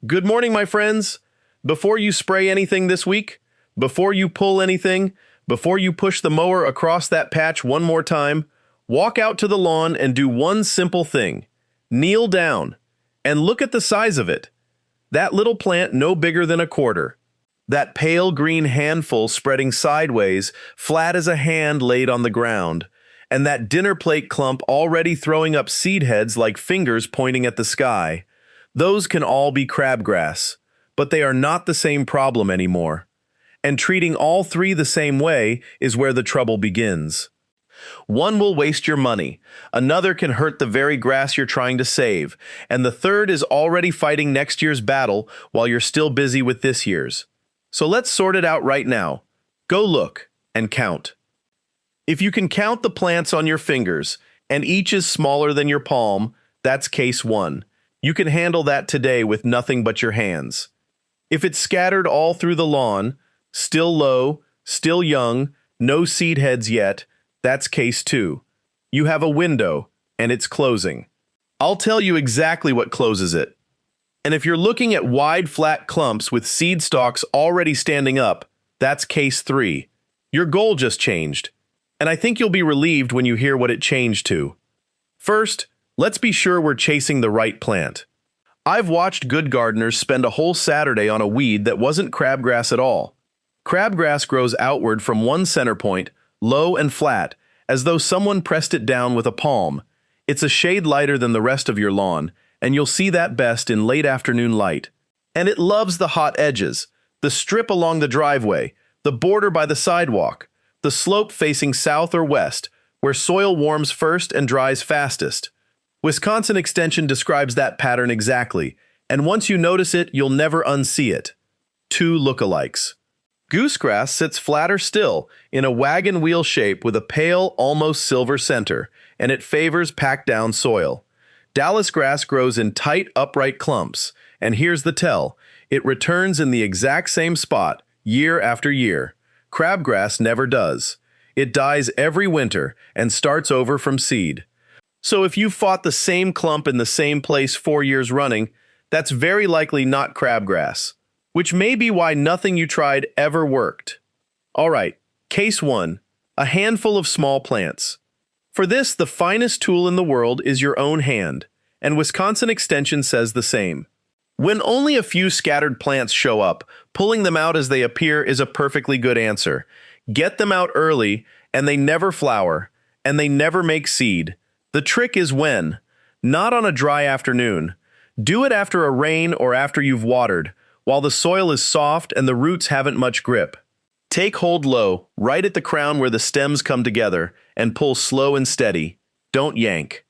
Good morning, my friends. Before you spray anything this week, before you pull anything, before you push the mower across that patch one more time, walk out to the lawn and do one simple thing. Kneel down and look at the size of it. That little plant no bigger than a quarter. That pale green handful spreading sideways, flat as a hand laid on the ground. And that dinner plate clump already throwing up seed heads like fingers pointing at the sky. Those can all be crabgrass, but they are not the same problem anymore. And treating all three the same way is where the trouble begins. One will waste your money, another can hurt the very grass you're trying to save, and the third is already fighting next year's battle while you're still busy with this year's. So let's sort it out right now. Go look and count. If you can count the plants on your fingers, and each is smaller than your palm, that's case one. You can handle that today with nothing but your hands. If it's scattered all through the lawn, still low, still young, no seed heads yet, that's case two. You have a window, and it's closing. I'll tell you exactly what closes it. And if you're looking at wide, flat clumps with seed stalks already standing up, that's case three. Your goal just changed, and I think you'll be relieved when you hear what it changed to. First, let's be sure we're chasing the right plant. I've watched good gardeners spend a whole Saturday on a weed that wasn't crabgrass at all. Crabgrass grows outward from one center point, low and flat, as though someone pressed it down with a palm. It's a shade lighter than the rest of your lawn, and you'll see that best in late afternoon light. And it loves the hot edges, the strip along the driveway, the border by the sidewalk, the slope facing south or west, where soil warms first and dries fastest. Wisconsin Extension describes that pattern exactly, and once you notice it, you'll never unsee it. Two lookalikes. Goosegrass sits flatter still, in a wagon wheel shape with a pale, almost silver center, and it favors packed-down soil. Dallisgrass grows in tight, upright clumps, and here's the tell, it returns in the exact same spot, year after year. Crabgrass never does. It dies every winter and starts over from seed. So if you've fought the same clump in the same place 4 years running, that's very likely not crabgrass, which may be why nothing you tried ever worked. All right, case one, a handful of small plants. For this, the finest tool in the world is your own hand, and Wisconsin Extension says the same. When only a few scattered plants show up, pulling them out as they appear is a perfectly good answer. Get them out early, and they never flower, and they never make seed. The trick is when, not on a dry afternoon. Do it after a rain or after you've watered, while the soil is soft and the roots haven't much grip. Take hold low, right at the crown where the stems come together, and pull slow and steady. Don't yank.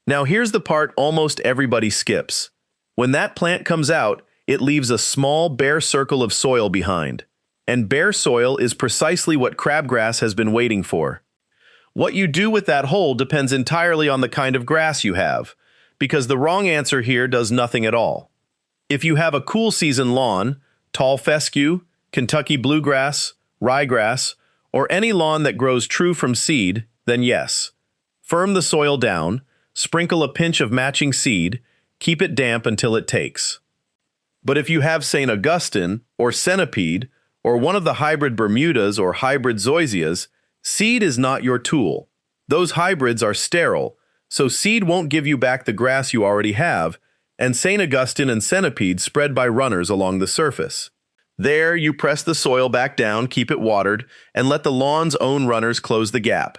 Now here's the part almost everybody skips. When that plant comes out, it leaves a small bare circle of soil behind. And bare soil is precisely what crabgrass has been waiting for. What you do with that hole depends entirely on the kind of grass you have, because the wrong answer here does nothing at all. If you have a cool season lawn, tall fescue, Kentucky bluegrass, ryegrass, or any lawn that grows true from seed, then yes. Firm the soil down, sprinkle a pinch of matching seed, keep it damp until it takes. But if you have St. Augustine, or centipede, or one of the hybrid Bermudas or hybrid zoysias, seed is not your tool. Those hybrids are sterile, so seed won't give you back the grass you already have, and St. Augustine and centipede spread by runners along the surface. There, you press the soil back down, keep it watered, and let the lawn's own runners close the gap.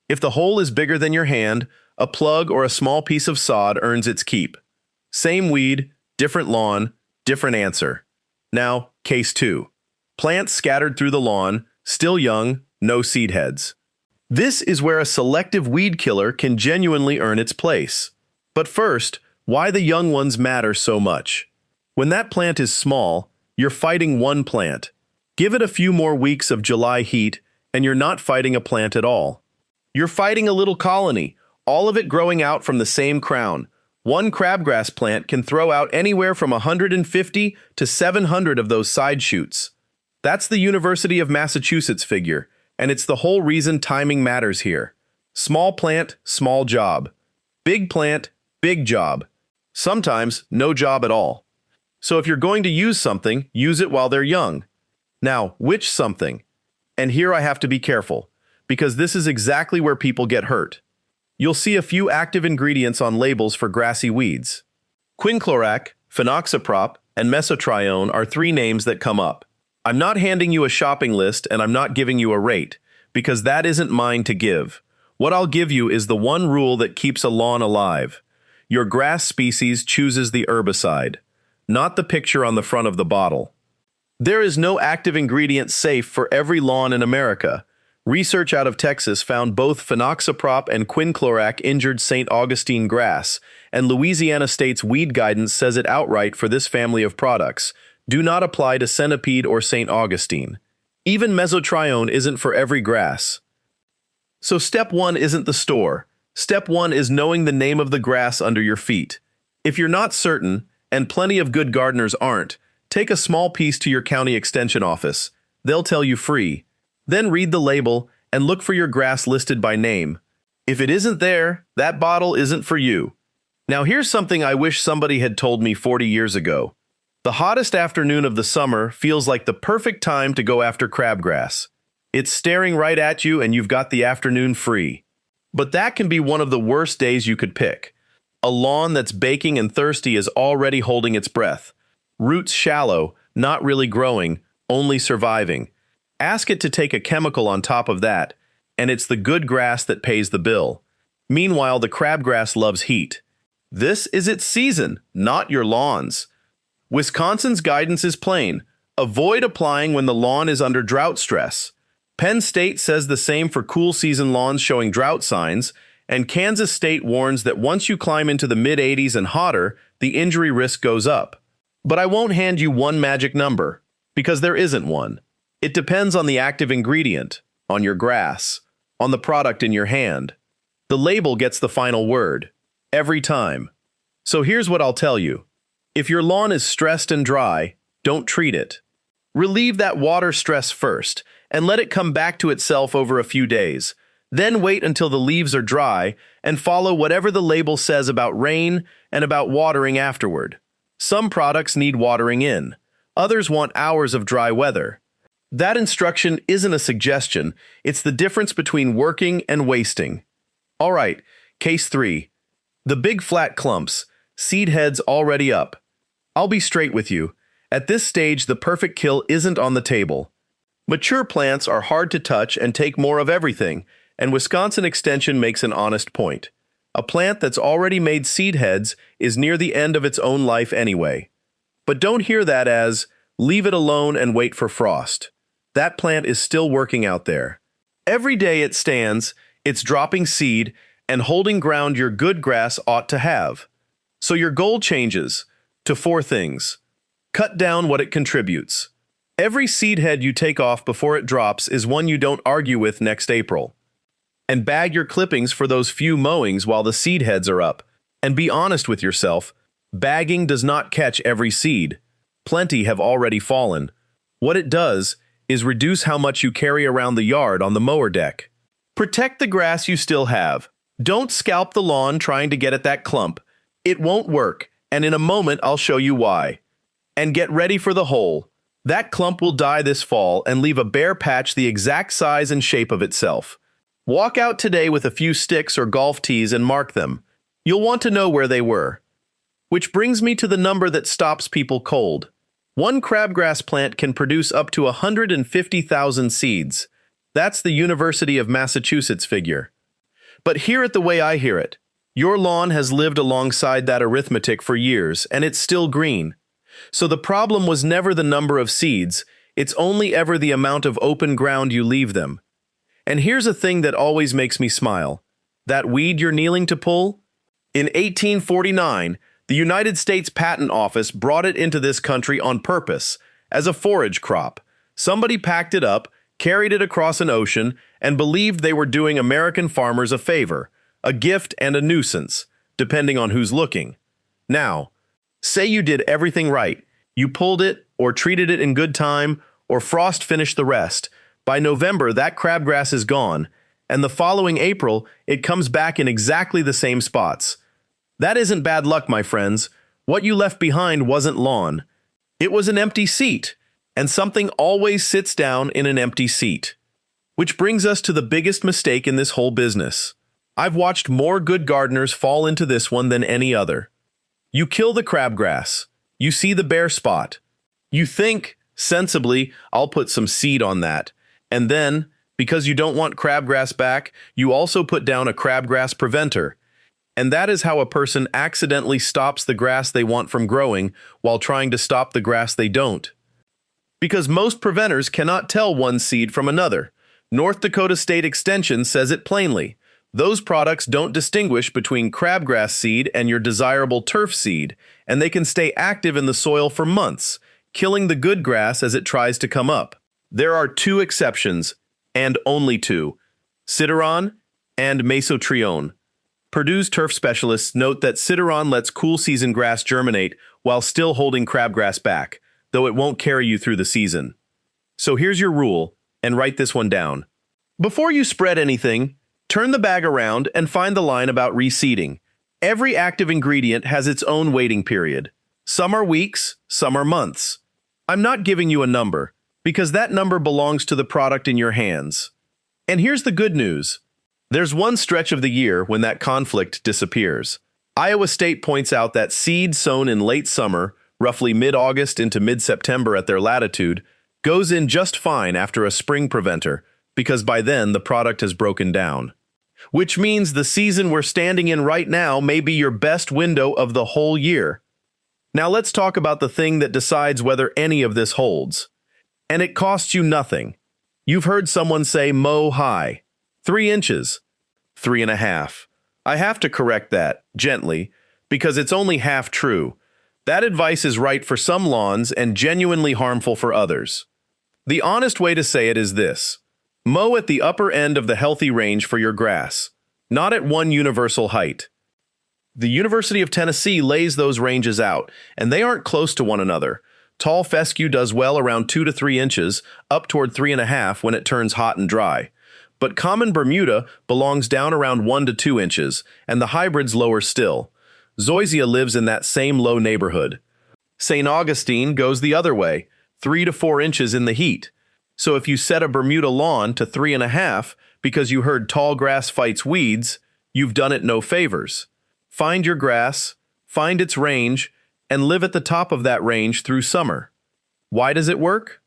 If the hole is bigger than your hand, a plug or a small piece of sod earns its keep. Same weed, different lawn, different answer. Now, case two. Plants scattered through the lawn, still young, no seed heads. This is where a selective weed killer can genuinely earn its place. But first, why the young ones matter so much. When that plant is small, you're fighting one plant. Give it a few more weeks of July heat, and you're not fighting a plant at all. You're fighting a little colony, all of it growing out from the same crown. One crabgrass plant can throw out anywhere from 150 to 700 of those side shoots. That's the University of Massachusetts figure, and it's the whole reason timing matters here. Small plant, small job. Big plant, big job. Sometimes no job at all. So if you're going to use something, use it while they're young. Now, which something? And here I have to be careful, because this is exactly where people get hurt. You'll see a few active ingredients on labels for grassy weeds. Quinclorac, phenoxyprop, and mesotrione are three names that come up. I'm not handing you a shopping list and I'm not giving you a rate, because that isn't mine to give. What I'll give you is the one rule that keeps a lawn alive. Your grass species chooses the herbicide, not the picture on the front of the bottle. There is no active ingredient safe for every lawn in America. Research out of Texas found both phenoxyprop and quinclorac injured St. Augustine grass, and Louisiana State's weed guidance says it outright for this family of products. Do not apply to centipede or St. Augustine. Even mesotrione isn't for every grass. So step 1 isn't the store. Step 1 is knowing the name of the grass under your feet. If you're not certain, and plenty of good gardeners aren't, take a small piece to your county extension office. They'll tell you free. Then read the label and look for your grass listed by name. If it isn't there, that bottle isn't for you. Now here's something I wish somebody had told me 40 years ago. The hottest afternoon of the summer feels like the perfect time to go after crabgrass. It's staring right at you and you've got the afternoon free. But that can be one of the worst days you could pick. A lawn that's baking and thirsty is already holding its breath. Roots shallow, not really growing, only surviving. Ask it to take a chemical on top of that, and it's the good grass that pays the bill. Meanwhile, the crabgrass loves heat. This is its season, not your lawn's. Wisconsin's guidance is plain. Avoid applying when the lawn is under drought stress. Penn State says the same for cool season lawns showing drought signs, and Kansas State warns that once you climb into the mid-80s and hotter, the injury risk goes up. But I won't hand you one magic number, because there isn't one. It depends on the active ingredient, on your grass, on the product in your hand. The label gets the final word, every time. So here's what I'll tell you. If your lawn is stressed and dry, don't treat it. Relieve that water stress first, and let it come back to itself over a few days. Then wait until the leaves are dry, and follow whatever the label says about rain and about watering afterward. Some products need watering in. Others want hours of dry weather. That instruction isn't a suggestion, it's the difference between working and wasting. All right, case 3. The big flat clumps, seed heads already up. I'll be straight with you. At this stage, the perfect kill isn't on the table. Mature plants are hard to touch and take more of everything, and Wisconsin Extension makes an honest point. A plant that's already made seed heads is near the end of its own life anyway. But don't hear that as, leave it alone and wait for frost. That plant is still working out there. Every day it stands, it's dropping seed and holding ground your good grass ought to have. So your goal changes to 4 things. Cut down what it contributes. Every seed head you take off before it drops is one you don't argue with next April. And bag your clippings for those few mowings while the seed heads are up. And be honest with yourself, bagging does not catch every seed. Plenty have already fallen. What it does is reduce how much you carry around the yard on the mower deck. Protect the grass you still have. Don't scalp the lawn trying to get at that clump. It won't work, and in a moment I'll show you why. And get ready for the hole. That clump will die this fall and leave a bare patch the exact size and shape of itself. Walk out today with a few sticks or golf tees and mark them. You'll want to know where they were. Which brings me to the number that stops people cold. One crabgrass plant can produce up to 150,000 seeds. That's the University of Massachusetts figure. But hear it the way I hear it. Your lawn has lived alongside that arithmetic for years, and it's still green. So the problem was never the number of seeds, it's only ever the amount of open ground you leave them. And here's a thing that always makes me smile. That weed you're kneeling to pull? In 1849, the United States Patent Office brought it into this country on purpose, as a forage crop. Somebody packed it up, carried it across an ocean, and believed they were doing American farmers a favor, a gift and a nuisance, depending on who's looking. Now, say you did everything right. You pulled it, or treated it in good time, or frost finished the rest. By November, that crabgrass is gone, and the following April, it comes back in exactly the same spots. That isn't bad luck, my friends. What you left behind wasn't lawn. It was an empty seat, and something always sits down in an empty seat. Which brings us to the biggest mistake in this whole business. I've watched more good gardeners fall into this one than any other. You kill the crabgrass. You see the bare spot. You think, sensibly, I'll put some seed on that. And then, because you don't want crabgrass back, you also put down a crabgrass preventer. And that is how a person accidentally stops the grass they want from growing while trying to stop the grass they don't. Because most preventers cannot tell one seed from another. North Dakota State Extension says it plainly. Those products don't distinguish between crabgrass seed and your desirable turf seed, and they can stay active in the soil for months, killing the good grass as it tries to come up. There are two exceptions, and only two: Citteron and Mesotrione. Purdue's turf specialists note that Citteron lets cool season grass germinate while still holding crabgrass back, though it won't carry you through the season. So here's your rule, and write this one down. Before you spread anything, turn the bag around and find the line about reseeding. Every active ingredient has its own waiting period. Some are weeks, some are months. I'm not giving you a number, because that number belongs to the product in your hands. And here's the good news. There's one stretch of the year when that conflict disappears. Iowa State points out that seed sown in late summer, roughly mid-August into mid-September at their latitude, goes in just fine after a spring preventer, because by then the product has broken down. Which means the season we're standing in right now may be your best window of the whole year. Now let's talk about the thing that decides whether any of this holds. And it costs you nothing. You've heard someone say mow high. 3 inches. 3.5. I have to correct that, gently, because it's only half true. That advice is right for some lawns and genuinely harmful for others. The honest way to say it is this: mow at the upper end of the healthy range for your grass, not at one universal height. The University of Tennessee lays those ranges out, and they aren't close to one another. Tall fescue does well around 2 to 3 inches, up toward 3.5 when it turns hot and dry. But common Bermuda belongs down around 1 to 2 inches, and the hybrids lower still. Zoysia lives in that same low neighborhood. St. Augustine goes the other way, 3 to 4 inches in the heat. So if you set a Bermuda lawn to 3.5 because you heard tall grass fights weeds, you've done it no favors. Find your grass, find its range, and live at the top of that range through summer. Why does it work?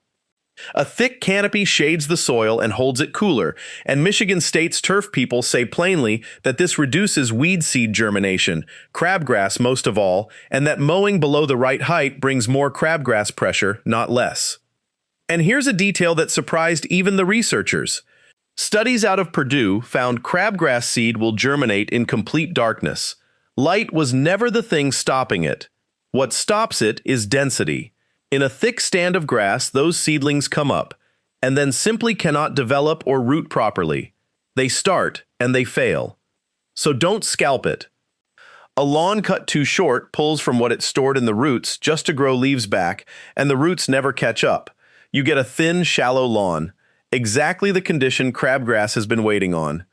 A thick canopy shades the soil and holds it cooler, and Michigan State's turf people say plainly that this reduces weed seed germination, crabgrass most of all, and that mowing below the right height brings more crabgrass pressure, not less. And here's a detail that surprised even the researchers. Studies out of Purdue found crabgrass seed will germinate in complete darkness. Light was never the thing stopping it. What stops it is density. In a thick stand of grass, those seedlings come up, and then simply cannot develop or root properly. They start, and they fail. So don't scalp it. A lawn cut too short pulls from what it stored in the roots just to grow leaves back, and the roots never catch up. You get a thin, shallow lawn. Exactly the condition crabgrass has been waiting on.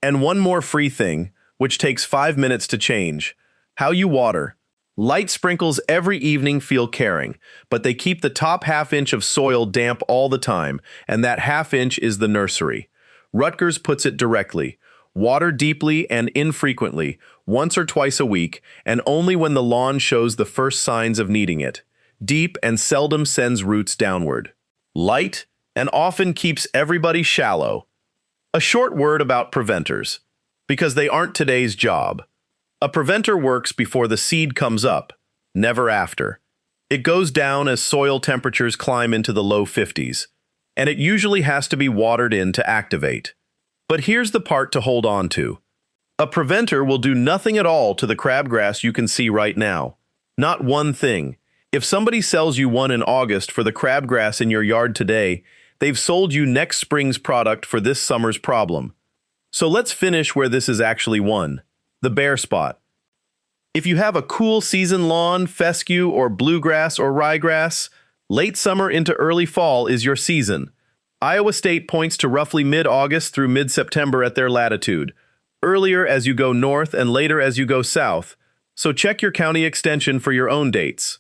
And one more free thing, which takes 5 minutes to change: how you water. Light sprinkles every evening feel caring, but they keep the top half-inch of soil damp all the time, and that half-inch is the nursery. Rutgers puts it directly: water deeply and infrequently, once or twice a week, and only when the lawn shows the first signs of needing it. Deep and seldom sends roots downward. Light and often keeps everybody shallow. A short word about preventers, because they aren't today's job. A preventer works before the seed comes up, never after. It goes down as soil temperatures climb into the low 50s, and it usually has to be watered in to activate. But here's the part to hold on to. A preventer will do nothing at all to the crabgrass you can see right now. Not one thing. If somebody sells you one in August for the crabgrass in your yard today, they've sold you next spring's product for this summer's problem. So let's finish where this is actually won: the bare spot. If you have a cool season lawn, fescue, or bluegrass or ryegrass, late summer into early fall is your season. Iowa State points to roughly mid-August through mid-September at their latitude, earlier as you go north and later as you go south, so check your county extension for your own dates.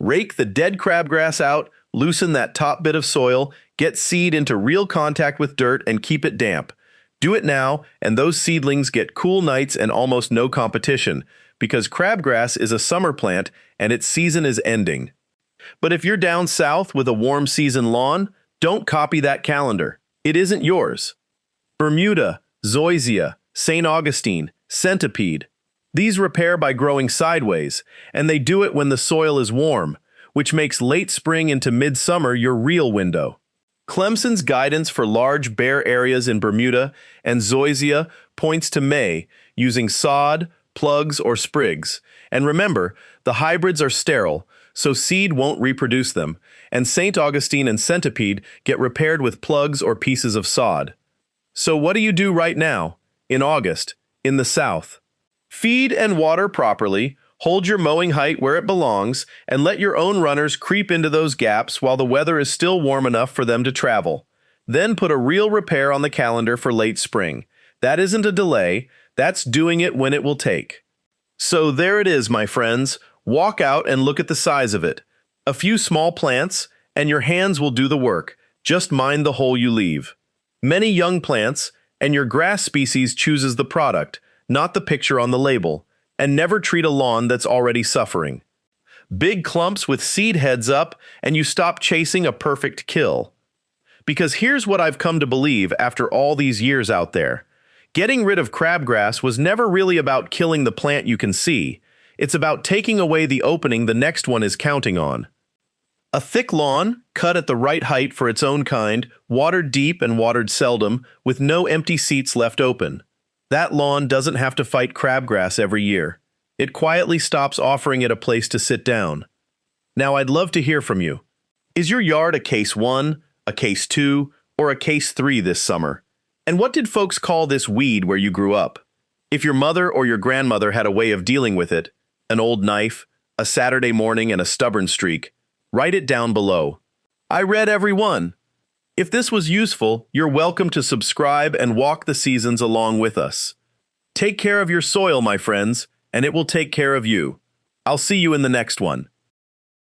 Rake the dead crabgrass out, loosen that top bit of soil, get seed into real contact with dirt, and keep it damp. Do it now, and those seedlings get cool nights and almost no competition, because crabgrass is a summer plant and its season is ending. But if you're down south with a warm season lawn, don't copy that calendar. It isn't yours. Bermuda, zoysia, St. Augustine, centipede. These repair by growing sideways, and they do it when the soil is warm, which makes late spring into midsummer your real window. Clemson's guidance for large bare areas in Bermuda and zoysia points to May, using sod, plugs, or sprigs. And remember, the hybrids are sterile, so seed won't reproduce them, and St. Augustine and centipede get repaired with plugs or pieces of sod. So what do you do right now, in August, in the South? Feed and water properly, hold your mowing height where it belongs, and let your own runners creep into those gaps while the weather is still warm enough for them to travel. Then put a real repair on the calendar for late spring. That isn't a delay, that's doing it when it will take. So there it is, my friends. Walk out and look at the size of it. A few small plants, and your hands will do the work. Just mind the hole you leave. Many young plants, and your grass species chooses the product, not the picture on the label, and never treat a lawn that's already suffering. Big clumps with seed heads up, and you stop chasing a perfect kill. Because here's what I've come to believe after all these years out there. Getting rid of crabgrass was never really about killing the plant you can see. It's about taking away the opening the next one is counting on. A thick lawn, cut at the right height for its own kind, watered deep and watered seldom, with no empty seats left open. That lawn doesn't have to fight crabgrass every year. It quietly stops offering it a place to sit down. Now I'd love to hear from you. Is your yard a case 1, a case 2, or a case 3 this summer? And what did folks call this weed where you grew up? If your mother or your grandmother had a way of dealing with it, an old knife, a Saturday morning, and a stubborn streak, write it down below. I read every one. If this was useful, you're welcome to subscribe and walk the seasons along with us. Take care of your soil, my friends, and it will take care of you. I'll see you in the next one.